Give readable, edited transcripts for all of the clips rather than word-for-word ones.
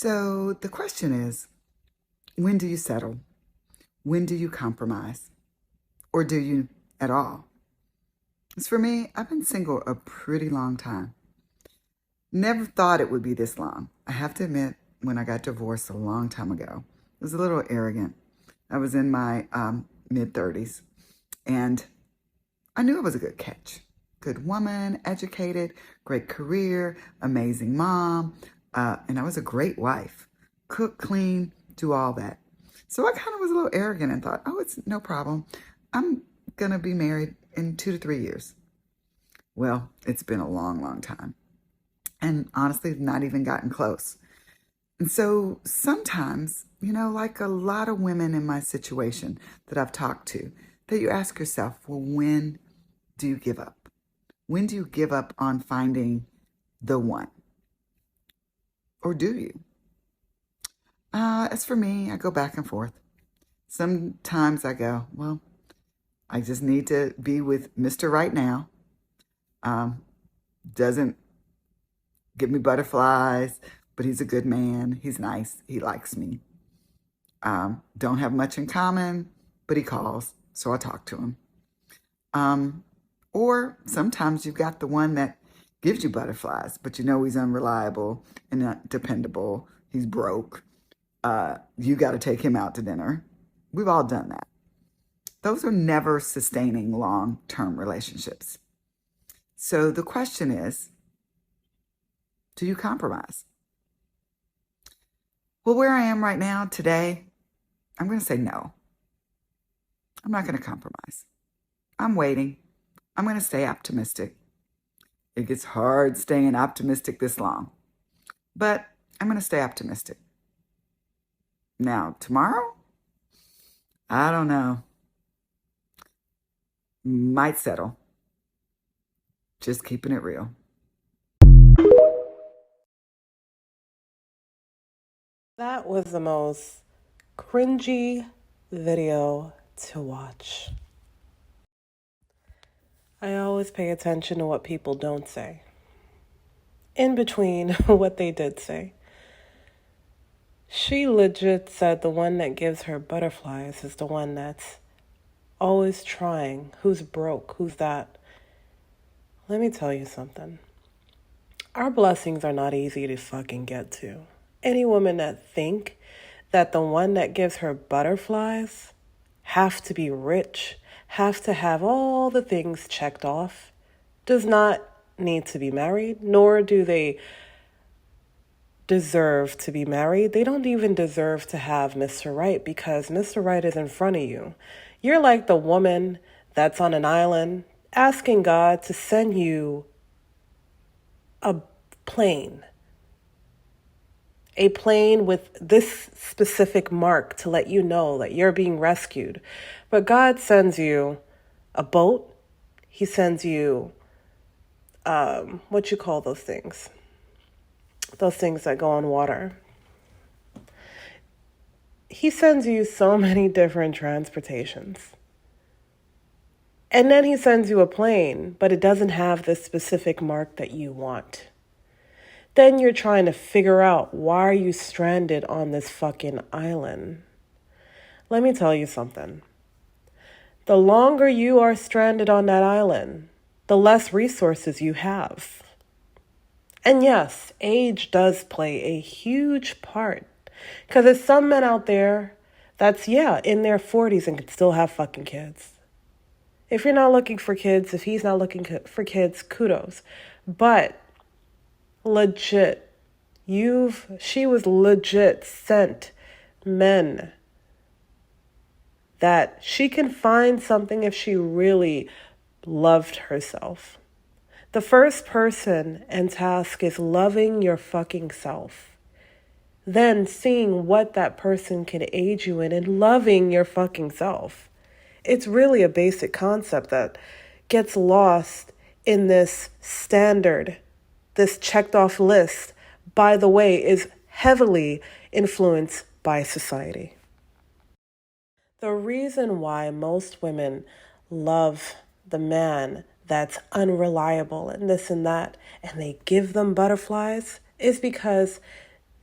So the question is, when do you settle? When do you compromise? Or do you at all? As for me, I've been single a pretty long time. Never thought it would be this long. I have to admit, when I got divorced a long time ago, I was a little arrogant. I was in my mid-30s, and I knew I was a good catch. Good woman, educated, great career, amazing mom, and I was a great wife. Cook, clean, do all that. So I kind of was a little arrogant and thought, oh, it's no problem. I'm going to be married in 2 to 3 years. Well, it's been a long, long time. And honestly, not even gotten close. And so sometimes, like a lot of women in my situation that I've talked to, that you ask yourself, well, when do you give up? When do you give up on finding the one? Or do you? As for me, I go back and forth. Sometimes I go, well, I just need to be with Mr. Right now. Doesn't give me butterflies, but he's a good man. He's nice. He likes me. Don't have much in common, but he calls, so I talk to him. Or sometimes you've got the one that gives you butterflies, but he's unreliable and not dependable. He's broke. You got to take him out to dinner. We've all done that. Those are never sustaining long-term relationships. So the question is, do you compromise? Well, where I am right now today, I'm going to say no. I'm not going to compromise. I'm waiting. I'm going to stay optimistic. It gets hard staying optimistic this long, but I'm going to stay optimistic. Now, tomorrow, I don't know. Might settle. Just keeping it real. That was the most cringy video to watch. I always pay attention to what people don't say. In between what they did say. She legit said the one that gives her butterflies is the one that's always trying. Who's broke? Who's that? Let me tell you something. Our blessings are not easy to fucking get to. Any woman that think that the one that gives her butterflies have to be rich, have to have all the things checked off, does not need to be married, nor do they deserve to be married. They don't even deserve to have Mr. Right, because Mr. Right is in front of you. You're like the woman that's on an island asking God to send you a plane with this specific mark to let you know that you're being rescued. But God sends you a boat. He sends you, what you call those things? Those things that go on water. He sends you so many different transportations. And then he sends you a plane, but it doesn't have the specific mark that you want. Then you're trying to figure out, why are you stranded on this fucking island? Let me tell you something. The longer you are stranded on that island, the less resources you have. And yes, age does play a huge part. Because there's some men out there that's, in their 40s and can still have fucking kids. If you're not looking for kids, if he's not looking for kids, kudos. But legit, she was legit sent men that she can find something if she really loved herself. The first person and task is loving your fucking self. Then seeing what that person can aid you in and loving your fucking self. It's really a basic concept that gets lost in this standard, this checked off list, by the way, is heavily influenced by society. The reason why most women love the man that's unreliable and this and that, and they give them butterflies, is because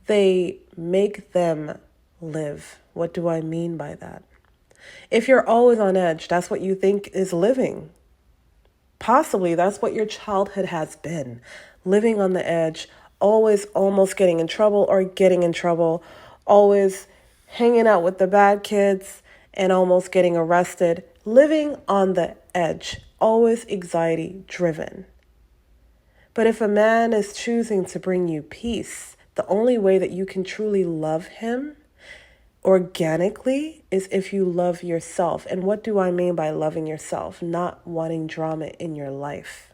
They make them live. What do I mean by that? If you're always on edge, that's what you think is living. Possibly that's what your childhood has been. Living on the edge, always almost getting in trouble or getting in trouble, always hanging out with the bad kids and almost getting arrested. Living on the edge, always anxiety driven. But if a man is choosing to bring you peace, the only way that you can truly love him organically is if you love yourself. And what do I mean by loving yourself? Not wanting drama in your life.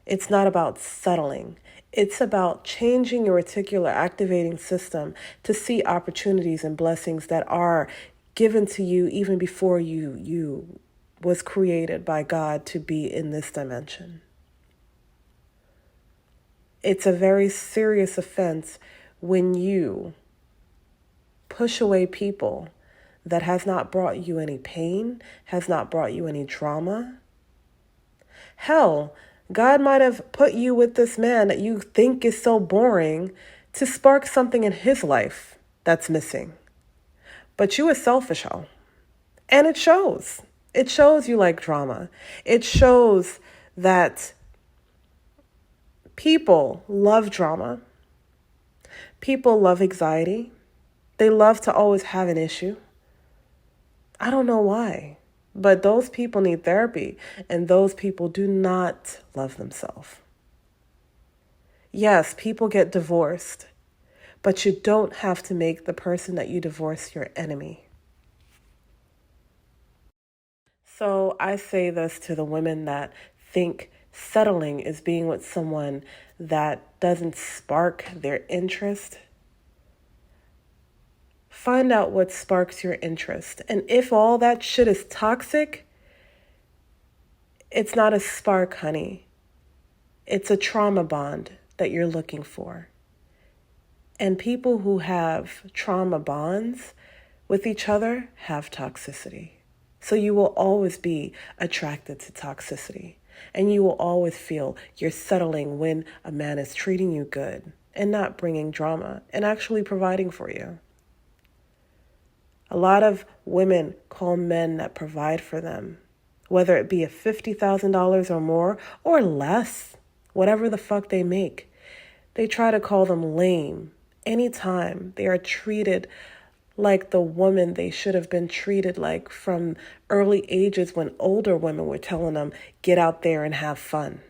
It's not about settling. It's about changing your reticular activating system to see opportunities and blessings that are given to you even before you was created by God to be in this dimension. It's a very serious offense when you push away people that has not brought you any pain, has not brought you any drama. Hell, God might have put you with this man that you think is so boring to spark something in his life that's missing. But you are selfish, ho. And it shows. It shows you like drama. It shows that people love drama. People love anxiety. They love to always have an issue. I don't know why, but those people need therapy, and those people do not love themselves. Yes, people get divorced, but you don't have to make the person that you divorce your enemy. So I say this to the women that think settling is being with someone that doesn't spark their interest. Find out what sparks your interest. And if all that shit is toxic, it's not a spark, honey. It's a trauma bond that you're looking for. And people who have trauma bonds with each other have toxicity. So you will always be attracted to toxicity. And you will always feel you're settling when a man is treating you good and not bringing drama and actually providing for you. A lot of women call men that provide for them, whether it be a $50,000 or more or less, whatever the fuck they make. They try to call them lame anytime they are treated like the woman they should have been treated like from early ages when older women were telling them, get out there and have fun.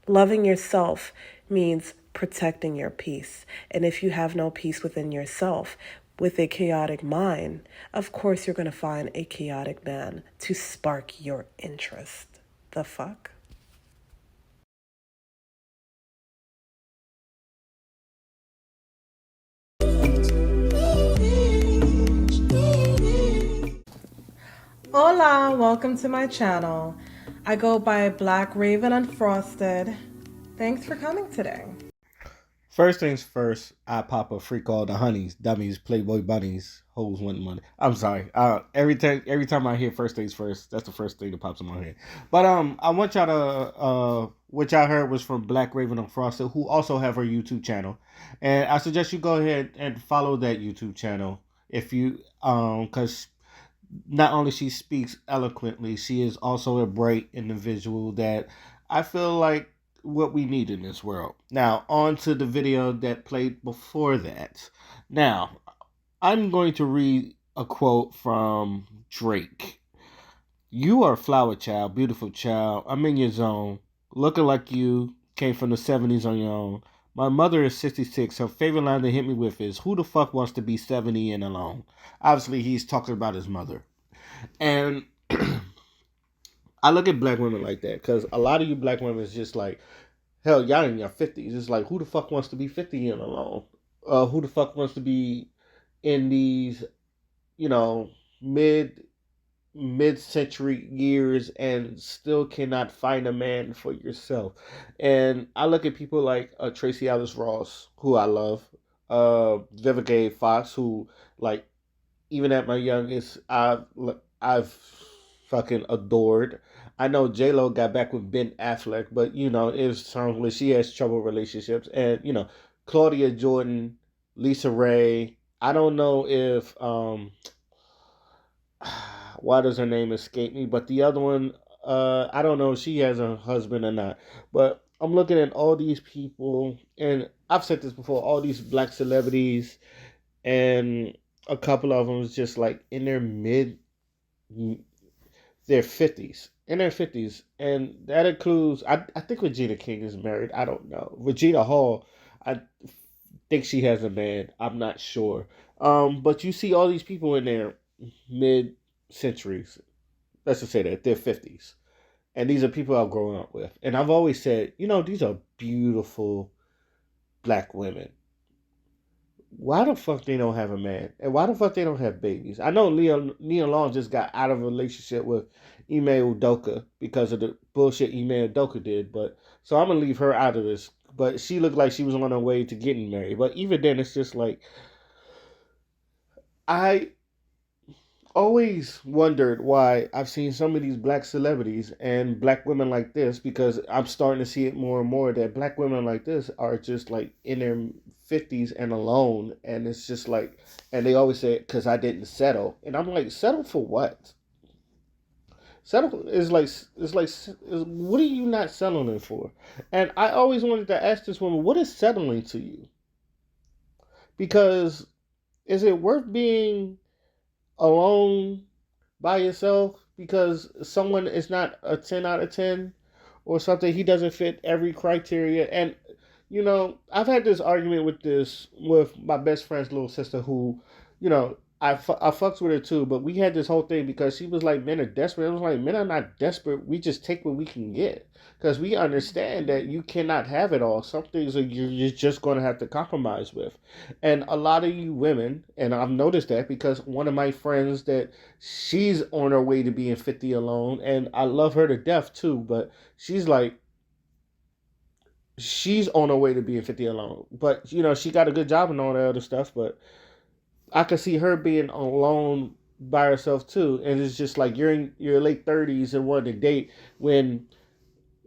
Loving yourself means protecting your peace. And if you have no peace within yourself, with a chaotic mind, of course you're going to find a chaotic man to spark your interest. The fuck? Hola, welcome to my channel. I go by BLKRaven Unfrosted. Thanks for coming today. First things first, I pop a freak all the honeys, dummies, playboy bunnies, hoes want money. I'm sorry. Every time I hear first things first, that's the first thing that pops in my head. But I want y'all to what y'all heard was from BLKRaven Unfrosted, who also have her YouTube channel, and I suggest you go ahead and follow that YouTube channel if you because not only she speaks eloquently, she is also a bright individual that I feel like what we need in this world. Now, on to the video that played before that. Now, I'm going to read a quote from Drake. You are a flower child, beautiful child. I'm in your zone. Looking like you, came from the 70s on your own. My mother is 66. Her favorite line to hit me with is, who the fuck wants to be 70 and alone? Obviously, he's talking about his mother. And I look at black women like that because a lot of you black women is just like, hell, y'all in your 50s. It's like, who the fuck wants to be 50 and alone? Who the fuck wants to be in these, you know, mid-century years and still cannot find a man for yourself? And I look at people like Tracy Ellis Ross, who I love, Vivica A. Fox, who, like, even at my youngest, I've fucking adored. I know J Lo got back with Ben Affleck, but you know it's times where she has trouble relationships, and you know Claudia Jordan, Lisa Ray. I don't know if why does her name escape me? But the other one, I don't know if she has a husband or not. But I'm looking at all these people, and I've said this before. All these black celebrities, and a couple of them is just like in their 50s, in their 50s, and that includes. I think Regina King is married. I don't know. Regina Hall, I think she has a man. I'm not sure. But you see all these people in their mid centuries. Let's just say that they're 50s. And these are people I've grown up with. And I've always said, these are beautiful black women. Why the fuck they don't have a man? And why the fuck they don't have babies? I know Nia Long just got out of a relationship with Ime Udoka because of the bullshit Ime Udoka did. But so I'm gonna leave her out of this. But she looked like she was on her way to getting married. But even then, it's just like I always wondered why I've seen some of these black celebrities and black women like this, because I'm starting to see it more and more that black women like this are just like in their 50s and alone. And it's just like, and they always say, because I didn't settle. And I'm like, settle for what? Settle is like, what are you not settling for? And I always wanted to ask this woman, what is settling to you? Because is it worth being alone by yourself because someone is not a 10 out of 10 or something? He doesn't fit every criteria. And I've had this argument with my best friend's little sister who, I fucks with her too, but we had this whole thing because she was like, men are desperate. I was like, men are not desperate. We just take what we can get because we understand that you cannot have it all. Some things you're just going to have to compromise with. And a lot of you women, and I've noticed that because one of my friends that she's on her way to being 50 alone, and I love her to death too, but she's like, she's on her way to being 50 alone. But, she got a good job and all that other stuff, but I could see her being alone by herself too. And it's just like you're in your late 30s and wanting to date when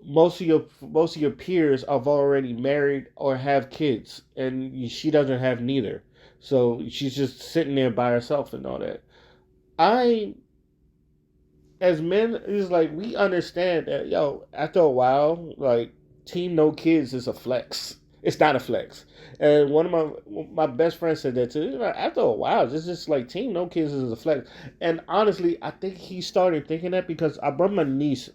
most of your peers have already married or have kids, and she doesn't have neither. So she's just sitting there by herself and all that. I, as men, is like we understand that after a while, like team no kids is a flex. It's not a flex. And one of my best friends said that too. After a while, it's just like team no kids is a flex. And honestly, I think he started thinking that because I brought my niece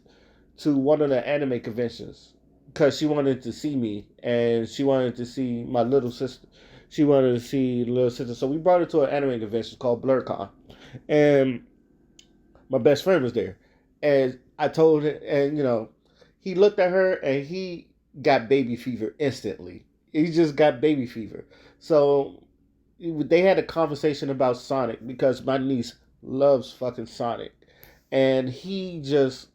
to one of the anime conventions because she wanted to see me and she wanted to see my little sister. She wanted to see the little sister. So we brought her to an anime convention called BlurCon. And my best friend was there. And I told him, and he looked at her and he got baby fever instantly. He just got baby fever. So they had a conversation about Sonic because my niece loves fucking Sonic. And he just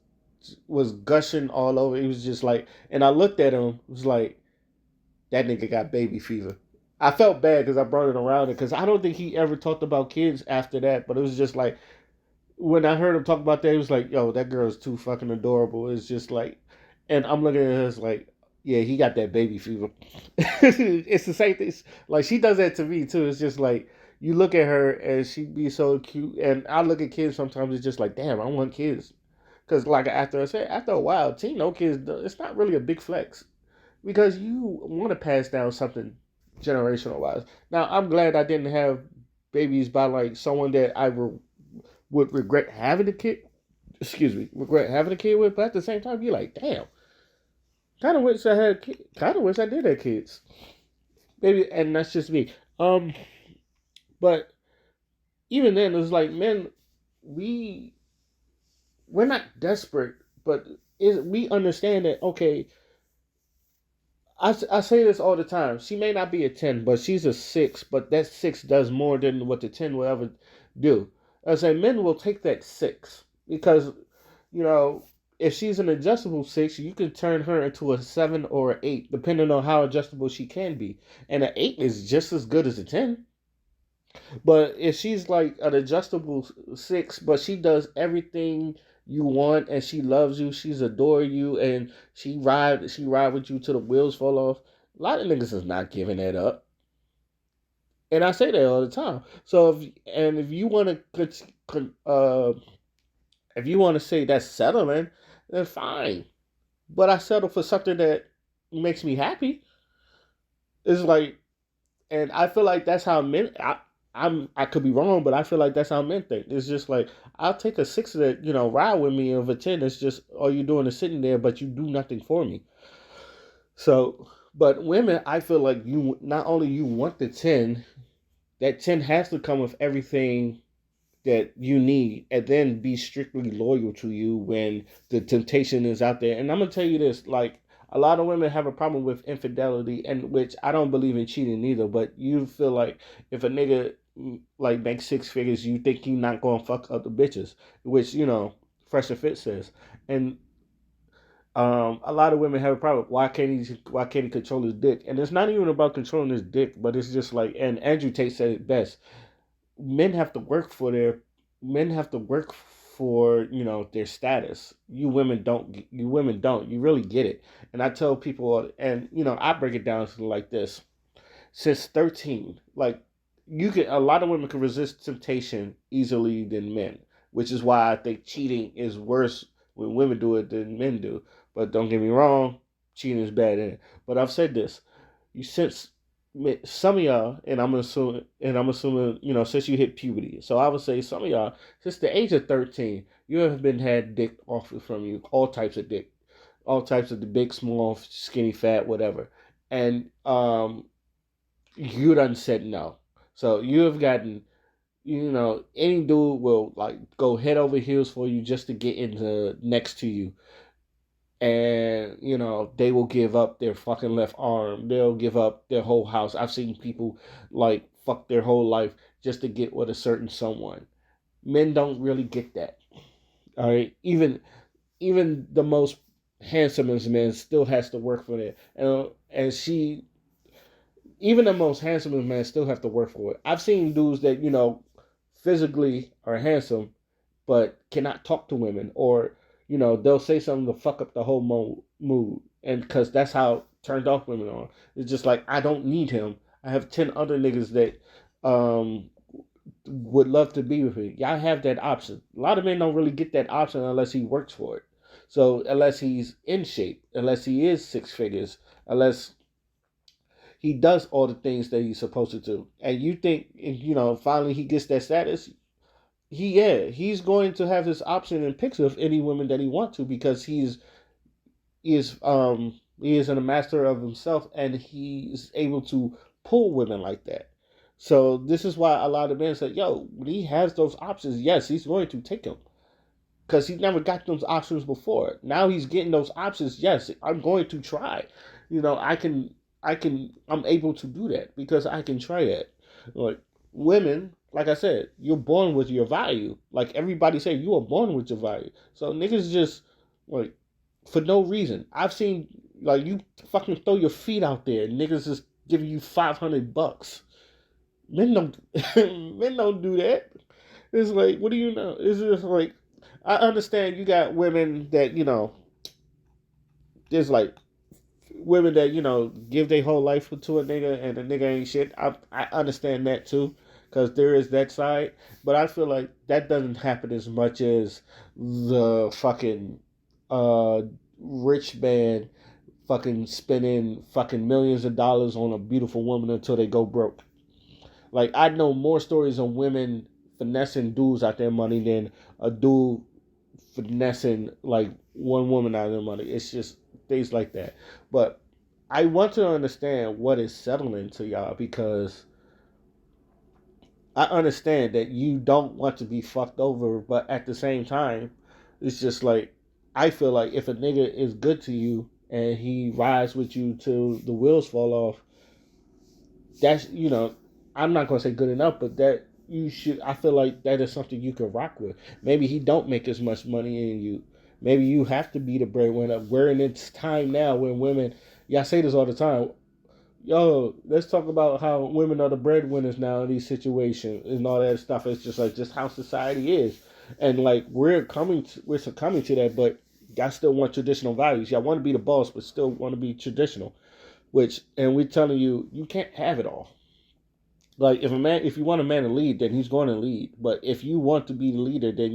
was gushing all over. He was just like, and I looked at him, it was like, that nigga got baby fever. I felt bad because I brought it around it because I don't think he ever talked about kids after that. But it was just like, when I heard him talk about that, he was like, yo, that girl's too fucking adorable. It's just like, and I'm looking at her, it's like, yeah, he got that baby fever. It's the same thing. Like, she does that to me, too. It's just like, you look at her and she be so cute. And I look at kids sometimes, it's just like, damn, I want kids. Because, like, after a while, teen no kids, it's not really a big flex. Because you want to pass down something generational wise. Now, I'm glad I didn't have babies by, like, someone that would regret having a kid. Excuse me, regret having a kid with. But at the same time, you're like, damn. Kind of wish I had kids. Kind of wish I did have kids. Maybe, and that's just me. But even then, it's like, men, we we're not desperate, but we understand that, okay, I say this all the time. She may not be a 10, but she's a 6, but that 6 does more than what the 10 will ever do. I say men will take that 6 because, you know, if she's an adjustable 6, you can turn her into a 7 or an 8, depending on how adjustable she can be. And an 8 is just as good as a 10. But if she's like an adjustable 6, but she does everything you want and she loves you, she's adore you, and she ride with you till the wheels fall off. A lot of niggas is not giving that up. And I say that all the time. So if you want to say that's settling, then fine. But I settle for something that makes me happy. It's like, and I feel like that's how men. I could be wrong, but I feel like that's how men think. It's just like I'll take a six that ride with me of a 10. It's just all you're doing is sitting there, but you do nothing for me. So, but women, I feel like you not only you want the 10, that 10 has to come with everything that you need and then be strictly loyal to you when the temptation is out there. And I'm gonna tell you this, like a lot of women have a problem with infidelity, and which I don't believe in cheating either, but you feel like if a nigga like makes six figures, you think he not gonna fuck other bitches, which Fresh and Fit says. And a lot of women have a problem. Why can't he control his dick? And it's not even about controlling his dick, but it's just like, and Andrew Tate said it best, men have to work for their men have to work for their status. You women don't you really get it. And I tell people, and I break it down to like this: since 13, like, a lot of women can resist temptation easily than men, which is why I think cheating is worse when women do it than men do. But don't get me wrong, cheating is bad in it. But I've said this: you since some of y'all, and I'm assuming, since you hit puberty. So I would say some of y'all, since the age of 13, you have been had dick offered from you, all types of dick, all types of the big, small, skinny, fat, whatever, and you done said no. So you have gotten, any dude will like go head over heels for you just to get into next to you, and they will give up their fucking left arm, they'll give up their whole house. I've seen people like fuck their whole life just to get with a certain someone. Men don't really get that. All right, even the most handsomest man still has to work for it, and she even the most handsomest man still have to work for it. I've seen dudes that physically are handsome but cannot talk to women, or they'll say something to fuck up the whole mood, and because that's how turned off women are. It's just like, I don't need him, I have 10 other niggas that um would love to be with me. Y'all have that option. A lot of men don't really get that option unless he works for it. So unless he's in shape, unless he is six figures, unless he does all the things that he's supposed to do, and you think, finally he gets that status, he's going to have this option and picks of any women that he wants to, because he is a master of himself, and he's able to pull women like that. So this is why a lot of men say, yo, when he has those options, yes, he's going to take them, because he never got those options before. Now he's getting those options. Yes, I'm going to try. I'm able to do that because I can try that. Like, women, like I said, you're born with your value. Like everybody say, you are born with your value. So niggas just like, for no reason. I've seen, like, you fucking throw your feet out there, niggas just giving you $500. Men don't men don't do that. It's like, what do you know? It's just like, I understand you got women that there's like women that give their whole life to a nigga, and the nigga ain't shit. I understand that too, because there is that side. But I feel like that doesn't happen as much as the fucking uh rich man fucking spending fucking millions of dollars on a beautiful woman until they go broke. Like, I know more stories of women finessing dudes out their money than a dude finessing like one woman out of their money. It's just things like that. But I want to understand what is settling to y'all, because I understand that you don't want to be fucked over, but at the same time, it's just like, I feel like if a nigga is good to you and he rides with you till the wheels fall off, that's, I'm not gonna say good enough, but that you should. I feel like that is something you can rock with. Maybe he don't make as much money in you. Maybe you have to be the breadwinner. We're in this time now when women. Y'all say this all the time. Yo, let's talk about how women are the breadwinners now in these situations and all that stuff. It's just like, just how society is, and like we're succumbing to that. But y'all still want traditional values. Y'all want to be the boss, but still want to be traditional. And we're telling you, you can't have it all. Like if you want a man to lead, then he's going to lead. But if you want to be the leader, then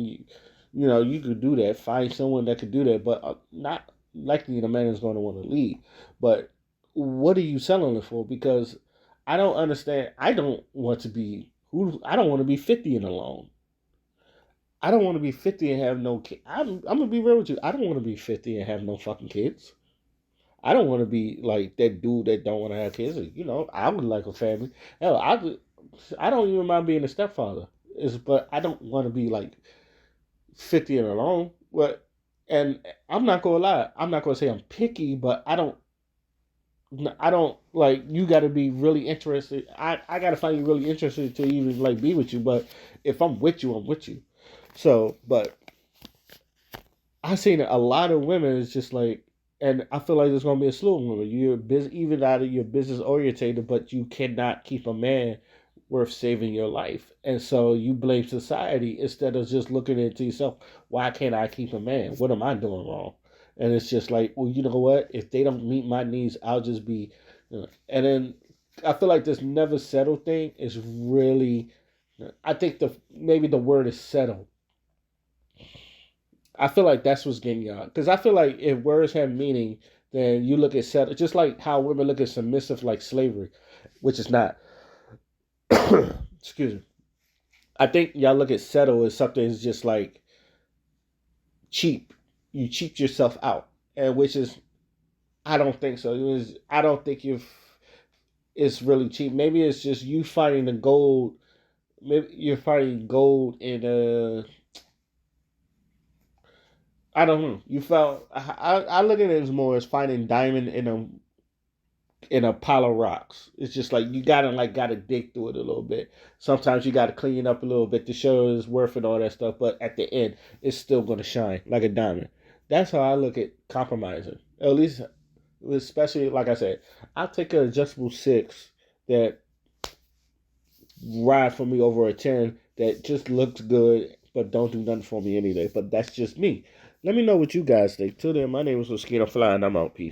you could do that. Find someone that could do that. But not likely the man is going to want to lead. But what are you selling it for? Because I don't understand. I don't want to be who. I don't want to be 50 and alone. I don't want to be 50 and have no kids. I'm gonna be real with you. I don't want to be 50 and have no fucking kids. I don't want to be like that dude that don't want to have kids. I would like a family. Hell, I don't even mind being a stepfather. But I don't want to be like 50 and alone. And I'm not gonna lie. I'm not gonna say I'm picky, but I don't like. You got to be really interested. I got to find you really interested to even like be with you. But if I'm with you, I'm with you. So, but I've seen a lot of women is just like, and I feel like there's gonna be a slew of women. You're busy, even out of your business orientated, but you cannot keep a man worth saving your life, and so you blame society instead of just looking into yourself. Why can't I keep a man? What am I doing wrong? And it's just like, well, you know what? If they don't meet my needs, I'll just be. And then I feel like this never settle thing is really. I think maybe the word is settle. I feel like that's what's getting y'all. Because I feel like if words have meaning, then you look at settle, just like how women look at submissive like slavery, which is not. Excuse me. I think y'all look at settle as something that's just like cheap. You cheap yourself out, and which is, I don't think so. I don't think it's really cheap. Maybe it's just you finding the gold. Maybe you're finding gold in a. I don't know. You felt I look at it as more as finding diamond in a pile of rocks. It's just like you gotta dig through it a little bit. Sometimes you gotta clean it up a little bit to show it's worth it, all that stuff. But at the end, it's still gonna shine like a diamond. That's how I look at compromising. At least, especially like I said, I'll take an adjustable 6 that ride for me over a 10 that just looks good but don't do nothing for me anyway. But that's just me. Let me know what you guys think. Till then, my name is Mosquito Fly, and I'm out. Peace.